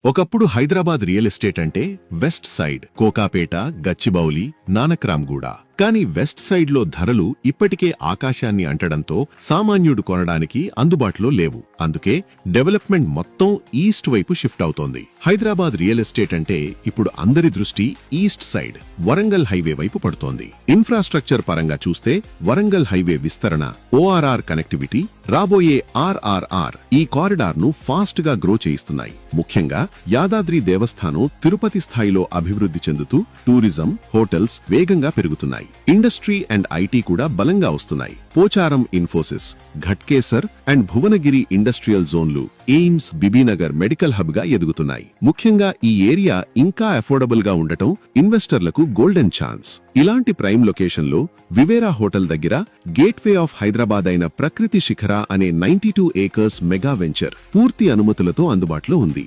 ఒకప్పుడు Hyderabad real estate అంటే west side, Kokapet, Gachibowli, Nanakramguda. కానీ వెస్ట్ సైడ్ లో ధరలు ఇప్పటికే ఆకాశాన్ని అంటడంతో సామాన్యుడు కొనడానికి అందుబాటులో లేవు. అందుకే డెవలప్మెంట్ మొత్తం ఈస్ట్ వైపు షిఫ్ట్ అవుతోంది. హైదరాబాద్ రియల్ ఎస్టేట్ అంటే ఇప్పుడు అందరి దృష్టి ఈస్ట్ సైడ్, వరంగల్ హైవే వైపు పడుతోంది. ఇన్ఫ్రాస్ట్రక్చర్ పరంగా చూస్తే వరంగల్ హైవే విస్తరణ, ఓఆర్ఆర్ కనెక్టివిటీ, రాబోయే ఆర్ఆర్ఆర్ ఈ కారిడార్ ను ఫాస్ట్ గా గ్రో చేయిస్తున్నాయి. ముఖ్యంగా యాదాద్రి దేవస్థానం తిరుపతి స్థాయిలో అభివృద్ధి చెందుతూ టూరిజం, హోటల్స్ వేగంగా పెరుగుతున్నాయి. ఇండస్ట్రీ అండ్ ఐటీ కూడా బలంగా వస్తున్నాయి. పోచారం ఇన్ఫోసిస్, ఘట్కేసర్ అండ్ భువనగిరి ఇండస్ట్రియల్ జోన్లు, ఎయిమ్స్, బీబీనగర్ మెడికల్ హబ్ గా ఎదుగుతున్నాయి. ముఖ్యంగా ఈ ఏరియా ఇంకా అఫోర్డబుల్ గా ఉండటం ఇన్వెస్టర్లకు గోల్డెన్ ఛాన్స్. ఇలాంటి ప్రైమ్ లొకేషన్లో వివేరా హోటల్ దగ్గర గేట్వే ఆఫ్ హైదరాబాద్ అయిన ప్రకృతి శిఖర అనే 92 ఏకర్స్ మెగా వెంచర్ పూర్తి అనుమతులతో అందుబాటులో ఉంది.